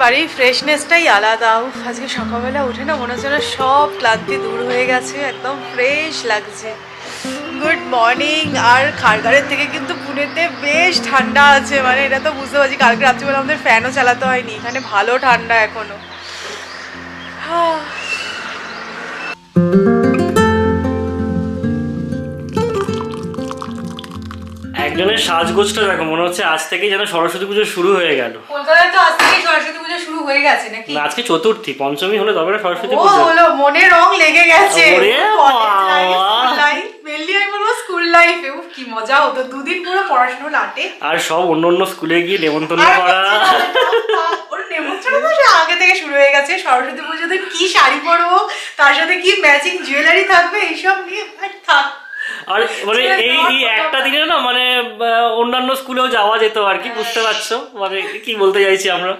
বাড়ির ফ্রেশনেসটাই আলাদা। আজকে সকালবেলা উঠে না মনে হচ্ছে না সব ক্লান্তি দূর হয়ে গেছে, একদম ফ্রেশ লাগছে। Good morning. আর খারগারের থেকে কিন্তু পুনেতে বেশ ঠান্ডা আছে, মানে এটা তো বুঝতে পারছি। কালকে রাত্রিবেলা আমাদের ফ্যানও চালাতে হয়নি, এখানে ভালো ঠান্ডা এখনো। একজনের সাজগোজটা দেখো, মনে হচ্ছে আজ থেকেই যেন সরস্বতী পুজো শুরু হয়ে গেল। কলকাতায় তো আজ থেকেই সরস্বতী পুজো শুরু হয়ে গেছে নাকি? না, আজকে চতুর্থী, পঞ্চমী হলে তবে না সরস্বতী পুজো। হলো, মনে রং লেগে গেছে। স্কুল লাইফে কি মজা হতো, দুদিন পুরো পড়াশোনা লাটে। আর সব অন্য অন্য স্কুলে গিয়ে নেমন্তন্ন করা। ওর নেমন্তন্ন তো আগে থেকে শুরু হয়ে গেছে। সরস্বতী পুজোতে কি শাড়ি পরবো, তার সাথে কি ম্যাচিং জুয়েলারি থাকবে, এইসব নিয়ে থাক। আর মানে এই একটা দিনে না মানে অন্যান্য স্কুলেও যাওয়া যেত আর কি, বুঝতে পারছো মানে কি বলতে চাইছি আমরা।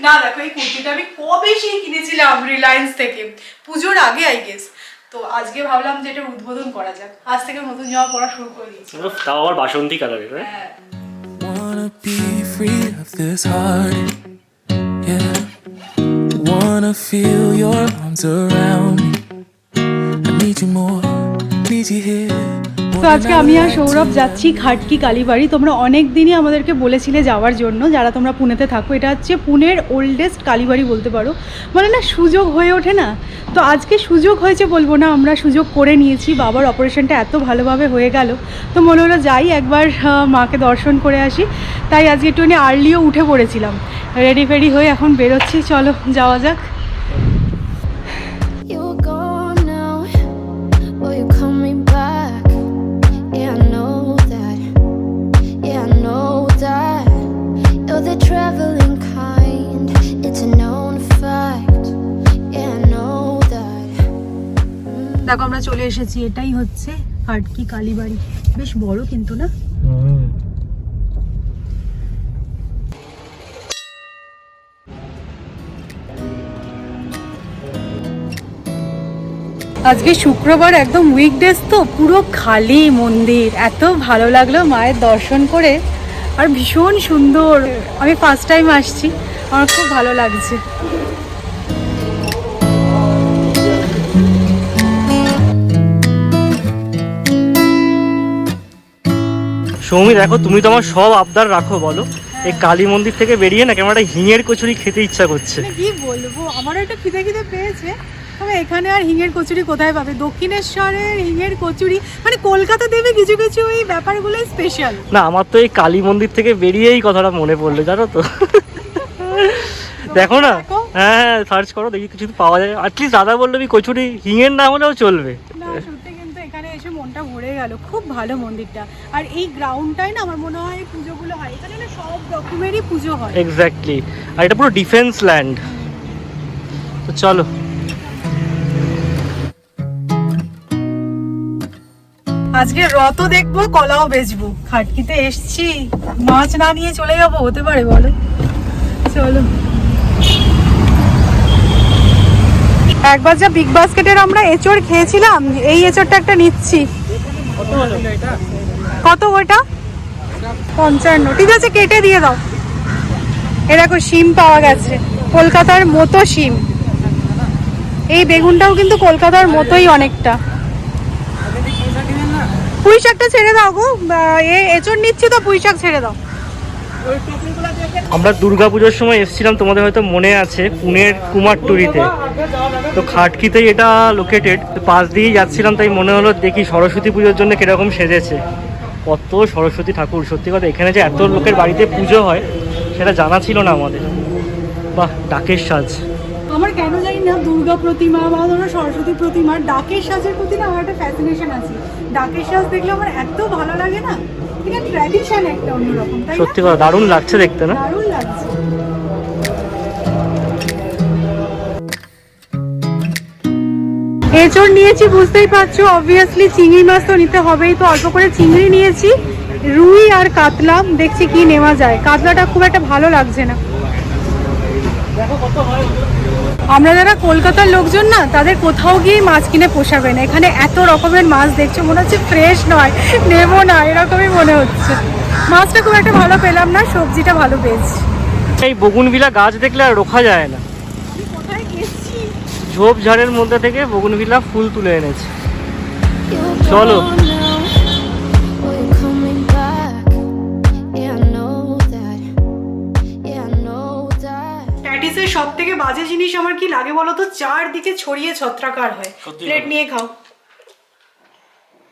না দেখো, এই কুর্তিটা আমি কবে সেই কিনেছিলাম রিলায়েন্স থেকে, পুজোর আগে আই গেস। তো আজকে ভাবলাম যে এটা উদ্বোধন করা যাক, আজ থেকে নতুন জামা পরা শুরু করে দিয়েছি। তাও আবার বাসন্তী কালারের। Wanna be free of this heart, yeah. Wanna feel your arms around me. I need you more, need you here. তো আজকে আমি আর সৌরভ যাচ্ছি খাটকি কালীবাড়ি। তোমরা অনেক দিনই আমাদেরকে বলেছিলে যাওয়ার জন্য, যারা তোমরা পুনেতে থাকো। এটা হচ্ছে পুনের ওল্ডেস্ট কালীবাড়ি বলতে পারো, মানে না সুযোগ হয়ে ওঠে না। তো আজকে সুযোগ হয়েছে বলবো না, আমরা সুযোগ করে নিয়েছি। বাবার অপারেশনটা এত ভালোভাবে হয়ে গেল, তো মনে হলো যাই একবার মাকে দর্শন করে আসি। তাই আজকে একটুখানি আর্লিও উঠে পড়েছিলাম, রেডি ফেডি হয়ে এখন বেরোচ্ছি। চলো যাওয়া যাক। দেখো আমরা চলে এসেছি, এটাই হচ্ছে খাটকি কালীবাড়ি। বেশ বড় কিন্তু না? আজকে শুক্রবার, একদম উইকডেজ, তো পুরো খালি মন্দির। এত ভালো লাগলো মায়ের দর্শন করে, আর ভীষণ সুন্দর। আমি ফার্স্ট টাইম আসছি, আমার খুব ভালো লাগছে। সৌমি দেখো, তুমি তো আমার সব আবদার রাখো, বলো। এই কালী মন্দির থেকে বেরিয়ে না কেমন একটা হিঙের কচুরি খেতে ইচ্ছা করছে। কি বলবো, আমারও একটা খিদে পেয়েছে। তবে এখানে আর হিঙের কচুরি কোথায় পাবে? দক্ষিণেশ্বরের হিঙের কচুরি মানে কলকাতা দেবে কিছু কিছু এই ব্যাপারগুলোই স্পেশাল। না, আমার তো এই কালী মন্দির থেকে বেরিয়ে এই কথাটা মনে পড়লো, জানো তো। দেখো না, হ্যাঁ সার্চ করো, দেখি কিছু পাওয়া যায়। অ্যাটলিস্ট দাদা বললো কচুরি হিঙের না হলেও চলবে। না সত্যি, কিন্তু এখানে এসে মনটা ভরে গেল। খুব ভালো মন্দিরটা, আর এই গ্রাউন্ডটাই না আমার মনে হয় পুজোগুলো হয় এখানে, না সব রকমেরই পুজো হয়। এক্স্যাক্টলি, আর এটা পুরো ডিফেন্স ল্যান্ড। তো চলো। আজকে রথ দেখবো, কলাও বেচবো। খাটকিতে এসছি, মাছ না নিয়ে চলে যাবো? হতে পারে বলো? চলো। একবার যা বিগ বাস্কেটের আমরা এঁচড় খেয়েছিলাম, এই এঁচড়টা একটা নিচ্ছি। কত ওটা? 55। ঠিক আছে, কেটে দিয়ে দাও। এ দেখো শিম পাওয়া গেছে, কলকাতার মতো শিম। এই বেগুনটাও কিন্তু কলকাতার মতোই অনেকটা। পুঁই শাকটা ছেড়ে দাও গো, এঁচড় নিচ্ছি তো, পুঁই শাক ছেড়ে দাও। আমরা দুর্গাপুজোর সময় এসেছিলাম, তোমাদের হয়তো মনে আছে, পুনের কুমারটুলিতে। তো খাটকিতেই এটা লোকেটেড। পাশ দিয়েই যাচ্ছিলাম, তাই মনে হলো দেখি সরস্বতী পুজোর জন্য কিরকম সেজেছে। কত সরস্বতী ঠাকুর, সত্যি কথা এখানে যে এত লোকের বাড়িতে পুজো হয় সেটা জানা ছিল না আমাদের। বাহ, ডাকের সাজ। আমার কেন জানি না দুর্গা প্রতিমা বা ধরো সরস্বতী প্রতিমা, ডাকের সাজের প্রতি না আমার একটা ফ্যাসিনেশন আছে। ডাকের সাজ দেখলে আমার এত ভালো লাগে না, এটা ট্র্যাডিশন একটা অন্যরকম। তাই সত্যি কথা দারুণ লাগছে দেখতে, না? দারুণ লাগছে। এঁচড় নিয়েছি বুঝতেই পারছো, অবভিয়াসলি চিংড়ি মাছ তো নিতে হবেই। তো অল্প করে চিংড়ি নিয়েছি, রুই আর কাতলা দেখছি কি নেওয়া যায়। কাতলাটা খুব একটা ভালো লাগছে না। আমরা যারা কলকাতার লোকজন না, তাদের কোথাও গিয়ে মাছ কিনে পোষাবে না। এখানে এত রকমের মাছ দেখছো, মনে হচ্ছে ফ্রেশ নয়, নেবো না, এরকমই মনে হচ্ছে। মাছটা খুব একটা ভালো পেলাম না, সবজিটা ভালো পেয়েছি। এই বগুনভিলা গাছ দেখলে আর রোখা যায় না। আমি কোথায় গেছি? ঝোপঝাড়ের মধ্যে থেকে বগুনভিলা ফুল তুলে এনেছে। চলো। প্যাটিসের সব থেকে বাজে জিনিস আমার কি লাগে বলো তো, চারদিকে ছড়িয়ে ছত্রাকার হয়। প্লেট নিয়ে খাও।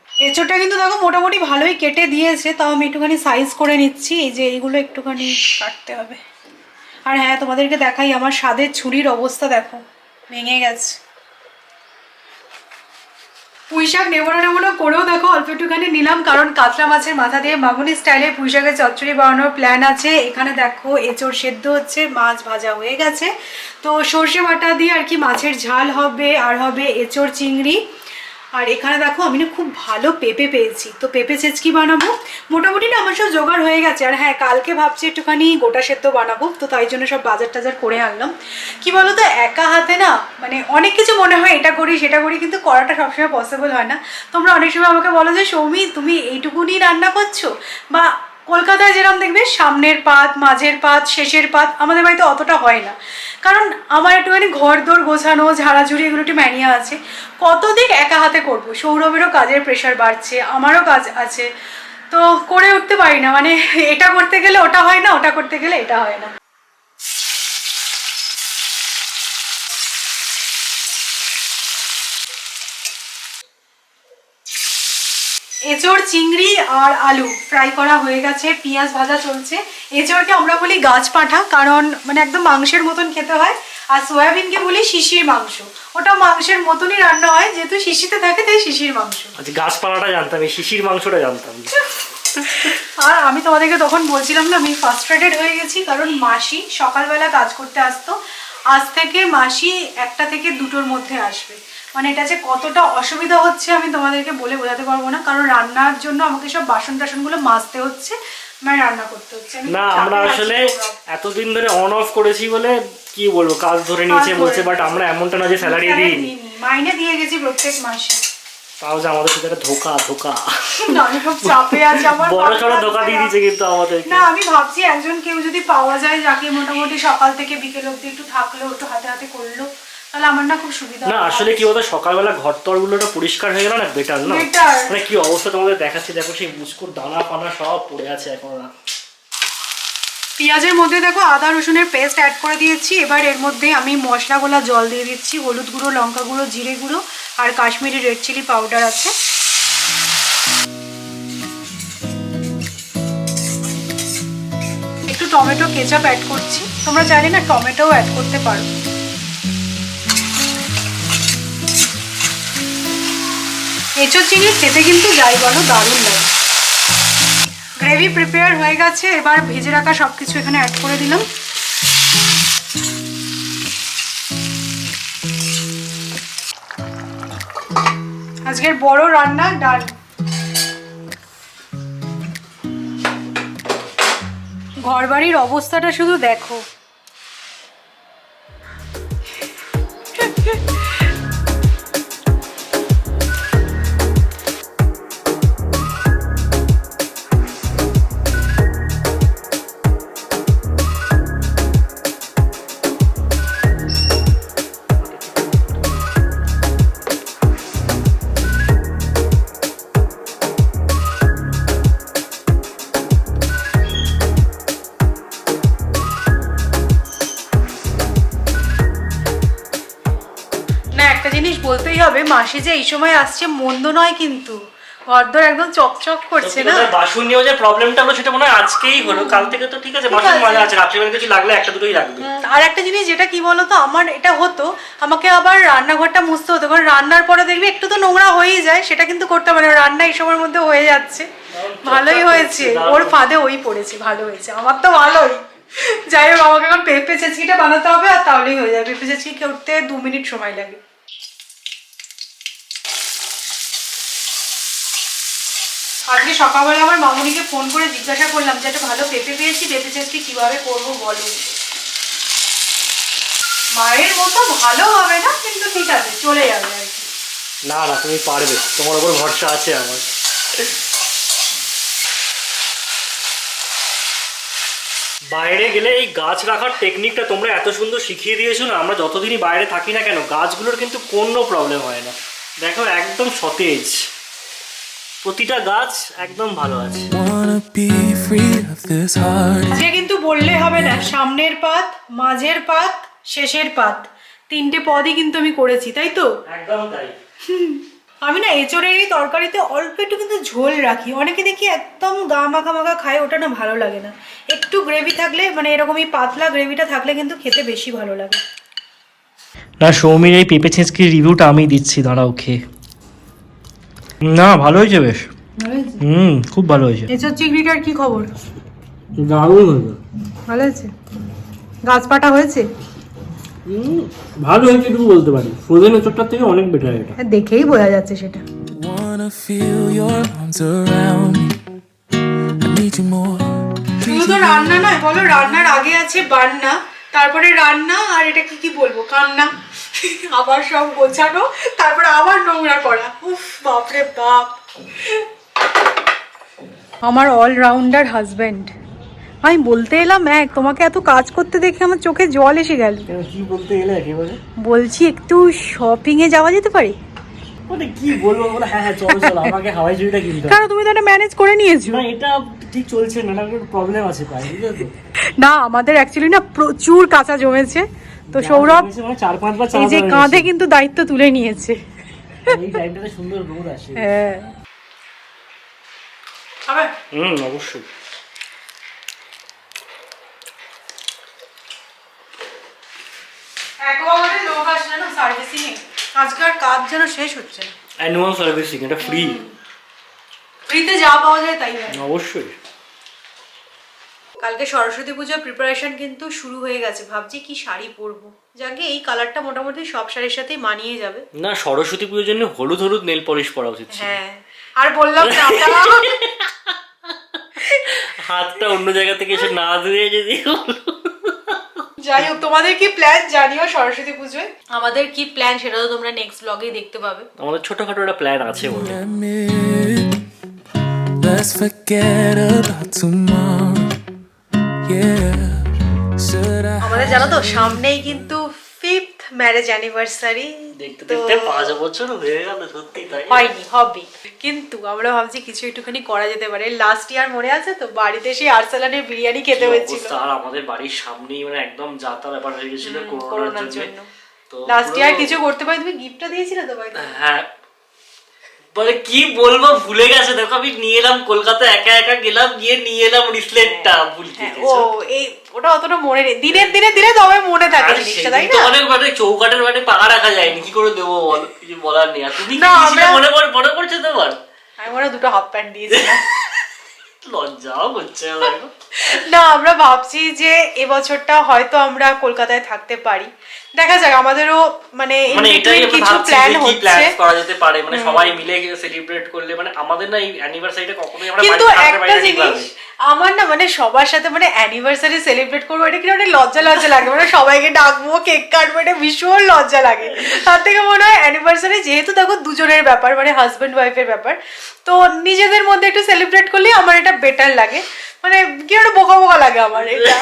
এঁচোড়টা কিন্তু দেখো মোটামুটি ভালোই কেটে দিয়েছে, তাও আমি একটুখানি সাইজ করে নিচ্ছি। এই যে এইগুলো একটুখানি কাটতে হবে। আর হ্যাঁ, তোমাদেরকে দেখাই আমার স্বাদের ছুরির অবস্থা, দেখো ভেঙে গেছে। পুঁইশাক নেবড়া করেও দেখো অল্প একটুখানি নিলাম, কারণ কাতলা মাছের মাথা দিয়ে মামুনি স্টাইলে পুঁইশাকের চচ্চড়ি বানানোর প্ল্যান আছে। এখানে দেখো এঁচোড় সেদ্ধ হচ্ছে, মাছ ভাজা হয়ে গেছে। তো সর্ষে বাটা দিয়ে আর কি মাছের ঝাল হবে, আর হবে এঁচোড় চিংড়ি। আর এখানে দেখো আমি না খুব ভালো পেঁপে পেয়েছি, তো পেঁপে চেচকি বানাবো। মোটামুটি না আমার সব জোগাড় হয়ে গেছে। আর হ্যাঁ, কালকে ভাবছি একটুখানি গোটা সেদ্ধ বানাবো, তো তাই জন্য সব বাজার টাজার করে আনলাম। কি বলো তো, একা হাতে না মানে অনেক কিছু মনে হয় এটা করি সেটা করি, কিন্তু করাটা সবসময় পসিবল হয় না। তোমরা অনেক সময় আমাকে বলো যে সৌমি তুমি এইটুকুনি রান্না করছো, বা কলকাতায় যেরকম দেখবে সামনের পাত, মাঝের পাত, শেষের পাত, আমাদের বাড়িতে অতটা হয় না। কারণ আমার একটুখানি ঘর দোর গোছানো, ঝাড়াঝুড়ি এগুলো একটু ম্যানিয়া আছে। কতদিন একা হাতে করব, সৌরভেরও কাজের প্রেশার বাড়ছে, আমারও কাজ আছে, তো করে উঠতে পারি না। মানে এটা করতে গেলে ওটা হয় না, ওটা করতে গেলে এটা হয় না। এঁচোড় চিংড়ি আর আলু ফ্রাই করা হয়ে গেছে, পেঁয়াজ ভাজা চলছে। এঁচোড়কে আমরা বলি গাছ পাঁঠা, কারণ মানে একদম মাংসের মতন খেতে হয়। আর সয়াবিনকে বলি শিশির মাংস, ওটা মাংসের মতনই রান্না হয়, যেহেতু শিশিতে থাকে তাই শিশির মাংস। আচ্ছা, গাছ পালাটা জানতাম, এই শিশির মাংসটা জানতাম। আর আমি তোমাদেরকে তখন বলছিলাম না আমি ফার্স্ট্রেটেড হয়ে গেছি, কারণ মাসি সকালবেলা কাজ করতে আসতো, আজ থেকে মাসি 1টা থেকে 2টোর মধ্যে আসবে। মানে এটা যে কতটা অসুবিধা হচ্ছে আমি তোমাদেরকে বলে বোঝাতে পারবো না, কারণ রান্নার জন্য আমাকে সব বাসন টাসনগুলো মাজতে হচ্ছে, মানে রান্না করতে হচ্ছে। না, আমরা আসলে এতদিন ধরে অন অফ করেছি বলে কি বলবো, কাজ ধরে নিয়েছে বলছে, বাট আমরা এমনটা না যে স্যালারি দিই, মাইনে দিয়ে গেছি প্রত্যেক মাসে। তাও যে আমাদের সাথে একটা ধোকা আমি খুব চাপে আছি, আমার বড় সড়ো ধোকা দিয়ে দিয়েছে কিন্তু আমাদের। না, আমি ভাবছি একজন কেউ যদি পাওয়া যায় যাকে মোটামুটি সকাল থেকে বিকেল অবধি একটু থাকলো, একটু হাতে হাতে করলো, তাহলে আমার না খুব সুবিধা। না আসলে কি বলতো, সকালবেলা ঘর তরগুলোটা পরিষ্কার হয়ে গেল না, বেটার না? মানে কি অবস্থা তোমাদের দেখাচ্ছি, দেখো সেই বুস্কুট দানা ফানা সব পড়ে আছে এখন। পেঁয়াজের মধ্যে দেখো আদা রসুনের পেস্ট অ্যাড করে দিয়েছি। এবার এর মধ্যে আমি মশলাগুলা জল দিয়ে দিচ্ছি, হলুদ গুঁড়ো, লঙ্কা গুঁড়ো, জিরে গুঁড়ো আর কাশ্মীরি রেড চিলি পাউডার আছে। একটু টমেটো কেচাপ অ্যাড করছি, তোমরা চাইলে না টমেটোও অ্যাড করতে পারো। এঁচোড় চিংড়ি খেতে কিন্তু যাই বলো দারুণ লাগে। গ্রেভি প্রিপেয়ার হয়ে গেছে, এবার ভেজে রাখা সব কিছু এখানে অ্যাড করে দিলাম। আজকের বড় রান্না ডাল। ঘরবাড়ির অবস্থাটা শুধু দেখো। জিনিস বলতেই হবে, মাসি যে এই সময় আসছে মন্দ নয়, কিন্তু ঘরদোর একদম চকচক করছে না। বাসন নিয়ে যে প্রবলেমটা হলো সেটা মনে হয় আজকেই হলো, কাল থেকে তো ঠিক আছে, বাসন মাজা আছে, রাত্রিবেলা কিছু লাগলে একটা দুটোই লাগবে। আর একটা জিনিস যেটা কি বলতো, আমার এটা হতো, আমাকে আবার রান্নাঘরটা মুছতে হতো, কারণ রান্নার পরে দেখবি একটু তো নোংরা হয়েই যায়, সেটা কিন্তু করতে পারে। রান্না এই সময়ের মধ্যে হয়ে যাচ্ছে, ভালোই হয়েছে, ওর ফাঁদে ওই পড়েছে, ভালো হয়েছে, আমার তো ভালোই। যাই হোক, আমাকে এখন পেঁপে চেঁচকিটা বানাতে হবে, আর তাহলেই হয়ে যাবে। পেঁপে চেঁচকি করতে 2 মিনিট সময় লাগে। আজকে সকালবেলা আমার মামুনিকে ফোন করে জিজ্ঞাসা করলাম যে একটা ভালো পেঁপে পেয়েছি, পেঁপে চেঁচকি কিভাবে করবো বলো। মায়ের মতো ভালো হবে না, কিন্তু ঠিক আছে, চলে যাবে আর কি। না না, তুমি পারবে, তোমার উপর ভরসা আছে আমার। বাইরে গেলে এই গাছ রাখার টেকনিকটা তোমরা এত সুন্দর শিখিয়ে দিয়েছো না, আমরা যতদিনই বাইরে থাকি না কেন গাছগুলোর কিন্তু কোনো প্রবলেম হয় না। দেখো একদম সতেজ, প্রতিটা গাছ একদম ভালো আছে। আজকে কিন্তু বললে হবে না, সামনের পাত, মাঝের পাত, শেষের পাত, 3টে পদই কিন্তু আমি করেছি, তাই তো? একদম তাই। আমি না এঁচড়ের এই তরকারিতে অল্প একটু কিন্তু ঝোল রাখি, অনেকে দেখি একদম গা মাখা মাখা খায়, ওটা না ভালো লাগে না। একটু গ্রেভি থাকলে, মানে এরকমই পাতলা গ্রেভিটা থাকলে কিন্তু খেতে বেশি ভালো লাগে। না সৌমির এই পেঁপে ছেঁচকির রিভিউটা আমি দিচ্ছি, দাঁড়াও খেয়ে। না ভালো হয়েছে বেশ, খুব ভালো হয়েছে। এঁচড় চিংড়িটার কি খবর? দারুণ হয়েছে। ভালো হয়েছে? গাছপাটা হয়েছে? ভালো হয়েছে এটুকু বলতে পারি, ফ্রোজেন এঁচড়টার থেকে অনেক বেটার এটা। দেখেই বোঝা যাচ্ছে সেটা। শুধু তো রান্না নয় বলো, রান্নার আগে আছে বান্না, তারপরে রান্না, আর এটা কি বলবো, কান্না, আবার সব গোছানো, তারপরে আবার নোংরা করা। উফ বাপরে বাপ, আমার অলরাউন্ডার হাজবেন্ড। আমি বলতে এলাম তোমাকে এত কাজ করতে দেখে আমার চোখে জল এসে গেল। কি বলতে এলে একেবারে? বলছি একটু শপিং এ যাওয়া যেতে পারে। মানে কি বলবো, বলে হ্যাঁ হ্যাঁ চলো চলো, আমাকে হাওয়াই চুড়িটা কিনতে হবে। কারণ তুমি তো এটা ম্যানেজ করে নিয়েছো। না এটা ঠিক চলছে না, একটা প্রবলেম আছে প্রায়, বুঝলে তো? না আমাদের অ্যাকচুয়ালি না প্রচুর কাঁচা জমেছে, তো সৌরভ 4-5 বার এই যে কাঁধে কিন্তু দায়িত্ব তুলে নিয়েছে। এই টাইমটাতে সুন্দর রোদ আসে। হ্যাঁ অবশ্যই। একবারে লোক আসলে না সার্ভিসিং এ, আজকাল কাজ যেন শেষ হচ্ছে না। অ্যানুয়াল সার্ভিসিং, এটা ফ্রি, ফ্রিতে যা পাওয়া যায় তাই হয়। অবশ্যই। কালকে সরস্বতী পূজার প্রিপারেশন কিন্তু শুরু হয়ে গেছে, ভাবছি কি শাড়ি পরবো। যাকে এই কালারটা মোটামুটি সব শাড়ির সাথেই মানিয়ে যাবে। না সরস্বতী পুজোর জন্য হলুদ হলুদ নেল পলিশ পরা উচিত। হ্যাঁ আর বললাম না হাতটা অন্য জায়গা থেকে এসে না ধুয়ে যদি। যাই হোক, তোমাদের কি প্ল্যান জানিও সরস্বতী পুজোয়। আমাদের কি প্ল্যান সেটা তো তোমরা নেক্সট ব্লগেই দেখতে পাবে। আমাদের ছোটখাটো একটা প্ল্যান আছে বলে। Let's forget about tomorrow. Yeah. আমাদের জানো তো সামনেই কিন্তু 5th ম্যারেজ অ্যানিভার্সারি। দেখতে দেখতে 5 বছর হয়ে গেল, সত্যি তাই। হয়নি, হবে, কিন্তু আমরা ভাবছি কিছু একটুখানি করা যেতে পারে। লাস্ট ইয়ার মনে আছে তো, বাড়িতে সেই আরসালানের বিরিয়ানি খেতে হয়েছিল। আর আমাদের বাড়ির সামনেই মানে একদম যাতা ব্যাপার হয়ে গেছিল করোনার জন্য। তো লাস্ট ইয়ার কিছু করতে পারি, তুমি গিফটটা দিয়েছিলে তো ভাই? হ্যাঁ বলে কি বলবো, ভুলে গেছে। দেখো আমি নিয়ে এলাম কলকাতা, একা একা গেলাম, গিয়ে নিয়ে এলাম রিসলেটটা, ভুলতে ও এই ওটা অতটা মনে নেই, দিনের দিনে দিলে তবে মনে থাকে জিনিসটা, তাই না? অনেক মানে চৌকাটের মানে পা রাখা যায়নি, কি করে দেবো বল, কিছু বলার নেই। আর তুমি মনে পড়ছে তোমার? আমি মনে 2টো হাফ প্যান্ট দিয়েছিলাম। লজ্জাও হচ্ছে দেখো। না আমরা ভাবছি যে এবছরটা হয়তো আমরা কলকাতায় থাকতে পারি, দেখা যাক। আমাদেরও মানে এটাই কিছু প্ল্যান হচ্ছে, করা যেতে পারে, মানে সবাই মিলে সেলিব্রেট করলে। মানে আমাদের না এই অ্যানিভার্সারিটা কখনোই আমরা কিন্তু একটা জিনিস আমার না মানে সবার সাথে মানে অ্যানিভার্সারি সেলিব্রেট করবো, এটা কিনা অনেক লজ্জা লজ্জা লাগে, মানে সবাইকে ডাকবো, কেক কাটবো, এটা ভীষণ লজ্জা লাগে। তার থেকে মনে হয় অ্যানিভার্সারি যেহেতু দেখো দুজনের ব্যাপার, মানে হাজব্যান্ড ওয়াইফের ব্যাপার, তো নিজেদের মধ্যে একটু সেলিব্রেট করলেই আমার এটা বেটার লাগে। মানে কি একটা বোকা বোকা লাগে আমার এটা।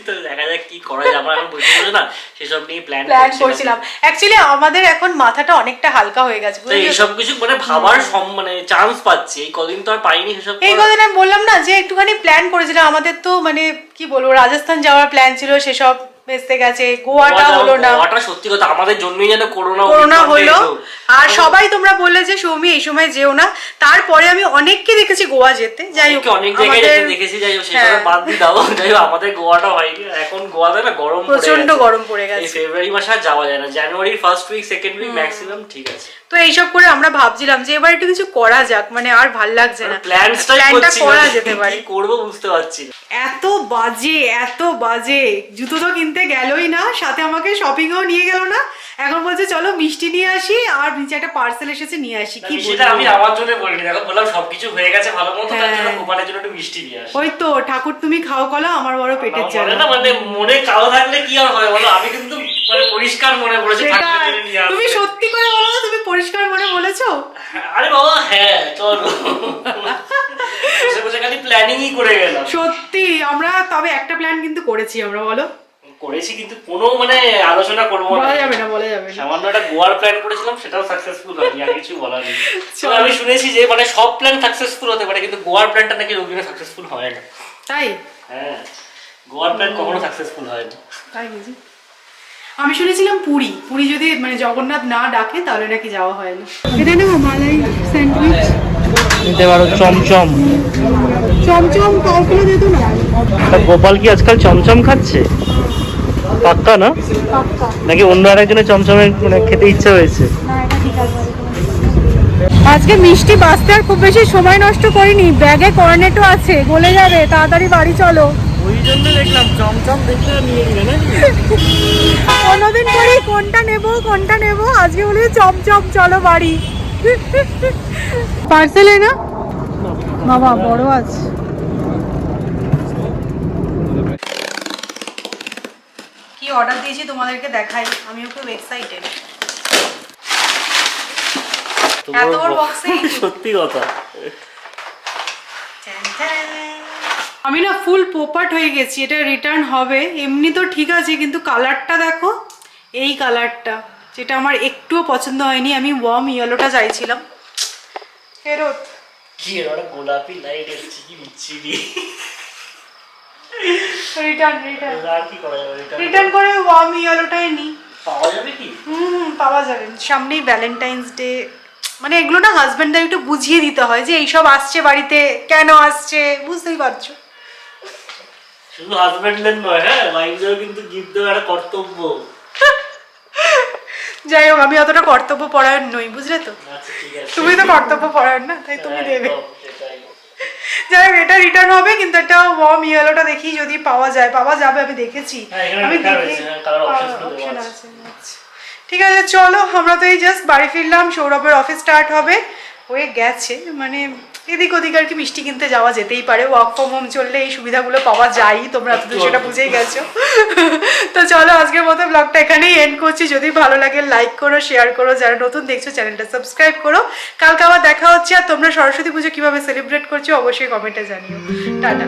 তো দেখা যাক কি করা যায়, আমরা এখন বুঝতে পারছি না, সেসব নিয়ে প্ল্যান করছিলাম। অ্যাকচুয়ালি আমাদের এখন মাথাটা অনেকটা হালকা হয়ে গেছে, তো এইসব কিছু মানে ভাবার মানে চান্স পাচ্ছি। এই কদিন তো আর পাইনি সেসব। এই কদিন আমি বললাম না যে একটুখানি প্ল্যান করেছিলাম। আমাদের তো মানে কি বলবো, রাজস্থান যাওয়ার প্ল্যান ছিল, সেসব ভেস্তে গেছে। গোয়াটা হলো না। গোয়াটা সত্যি কথা আমাদের জন্যই যেন করোনা হলো। আর সবাই তোমরা বললে যে সৌমি এই সময় যেও না, তারপরে আমি অনেককে দেখেছি গোয়া যেতে। যাই হোক অনেক জায়গায় দেখেছি, যাই হোক সেটা বাদ দিয়ে দাও। যাই হোক আমাদের গোয়াটা হয়নি। এখন গোয়াতে না গরম, প্রচন্ড গরম পড়ে গেছে। এই ফেব্রুয়ারি মাসে আর যাওয়া যায় না, জানুয়ারির first week second week maximum ঠিক আছে। তো এইসব করে আমরা ভাবছিলাম যে এবার একটু কিছু করা যাক, মানে আর ভাল লাগছে না। প্ল্যানটা করা যেতে পারে, কি করব বুঝতে পারছি না। এত বাজে জুতো তো কিনতে গেলই না, সাথে আমাকে শপিংও নিয়ে গেল না। এখন বলছে চলো মিষ্টি নিয়ে আসি, আর নিচে একটা পার্সেল এসেছে নিয়ে আসি। কি সেটা আমি আমার জন্য বলিনি, দেখো বললাম সবকিছু হয়ে গেছে ভালো মতো, তার জন্য কোপানের জন্য একটু মিষ্টি নিয়ে আসি। ওই তো ঠাকুর তুমি খাও কলা, আমার বড় পেটের জ্বালা। না মানে মনে কালো থাকলে কি আর হয় বলো, আমি কিন্তু মানে পরিষ্কার মনে পড়েছে ঠাকুরের জন্য নিয়ে আসি। তুমি সত্যি করে বলো না, তুমি পরিষ্কার মনে বলেছো? আরে বাবা হ্যাঁ চলো, বসে বসে খালি প্ল্যানিংই করে গেলাম সত্যি আমরা তবে একটা প্ল্যান কিন্তু করেছি আমরা, বলো করেছি, কিন্তু কোনো মানে আলোচনা করবো বলা যাবে না, বলা যাবে না। সামান্য একটা গোয়ার প্ল্যান করেছিলাম, সেটাও সাকসেসফুল হয়নি, আর কিছু বলার নেই। তবে আমি শুনেছি যে মানে সব প্ল্যান সাকসেসফুল হতে পারে, কিন্তু গোয়ার প্ল্যানটা নাকি রোগীরা সাকসেসফুল হয় না। তাই? হ্যাঁ, গোয়ার প্ল্যান কখনো সাকসেসফুল হয় না। তাই বুঝি। আমি শুনেছিলাম পুরী, পুরী যদি মানে জগন্নাথ না ডাকে তাহলে নাকি যাওয়া হয় না। এটা নেবো মালাই স্যান্ডউইচ নিতে পারো। চমচম চমচম কখনো যেত না। গোপাল কি আজকাল চমচম খাচ্ছে? পাক্কা না? পাক্কা। নাকি অন্য আরেকজনের চমচমে মানে খেতে ইচ্ছা হয়েছে? না, এটা ঠিক আছে। আজকে মিষ্টি বাঁচতে আর খুব বেশি সময় নষ্ট করিনি, ব্যাগে কর্নেটও আছে, গলে যাবে, তাড়াতাড়ি বাড়ি চলো। ওই জন্য দেখলাম চমচম দেখতে নিয়ে নিলে নাকি? কোনোদিন করি কোনটা নেব, আজকে বলি চমচম, চলো বাড়ি। পার্সেলে না বাবা, বড় আছে। কি অর্ডার দিয়েছি তোমাদেরকে দেখাই, আমিও খুব এক্সাইটেড। এত বড় বক্সে সত্যি কথা, আমি না ফুল পোপাট হয়ে গেছি। এটা রিটার্ন হবে, এমনি তো ঠিক আছে, কিন্তু কালারটা দেখো, এই কালারটা যেটা আমার একটুও পছন্দ হয়নি। আমি ওয়ার্ম ইয়েলোটা চাইছিলাম, ফেরত। কি এর গোলাপি লাইট এসেছে, কি বিচ্ছিরি। রিটার্ন করে ওয়ার্ম ইয়েলোটাই নিই। পাওয়া যাবে কি? পাওয়া যাবে। সামনেই ভ্যালেন্টাইন্স ডে, মানে এগুলো না হাজবেন্ডদের একটু বুঝিয়ে দিতে হয় যে এইসব আসছে বাড়িতে, কেন আসছে, বুঝতেই পারছো। শুধু হাজবেন্ডদের নয়, হ্যাঁ, ওয়াইফদেরও কিন্তু গিফট দেওয়া একটা কর্তব্য। যাই হোক, আমি অতটা কর্তব্য পরায়ণ নই, বুঝলে তো। তুমি তো কর্তব্য পরায়ণ না, তাই তুমি দেবে। যাই হোক, এটা রিটার্ন হবে, কিন্তু একটা ওয়ার্ম ইয়েলোটা দেখি যদি পাওয়া যায়। পাওয়া যাবে, আমি দেখেছি, আমি দেখি অপশন আছে। ঠিক আছে, চলো, আমরা তো এই জাস্ট বাড়ি ফিরলাম, সৌরভের অফিস স্টার্ট হবে, হয়ে গেছে, মানে এদিক ওদিক আর কি মিষ্টি কিনতে যাওয়া যেতেই পারে। ওয়ার্ক ফ্রম হোম চললে এই সুবিধাগুলো পাওয়া যায়, তোমরা তো সেটা বুঝেই গেছো। তো চলো, আজকের মতো ব্লগটা এখানেই এন্ড করছি। যদি ভালো লাগে লাইক করো, শেয়ার করো, যারা নতুন দেখছো চ্যানেলটা সাবস্ক্রাইব করো। কালকে আবার দেখা হচ্ছে। আর তোমরা সরস্বতী পুজো কিভাবে সেলিব্রেট করছো অবশ্যই কমেন্টে জানিও। টাটা।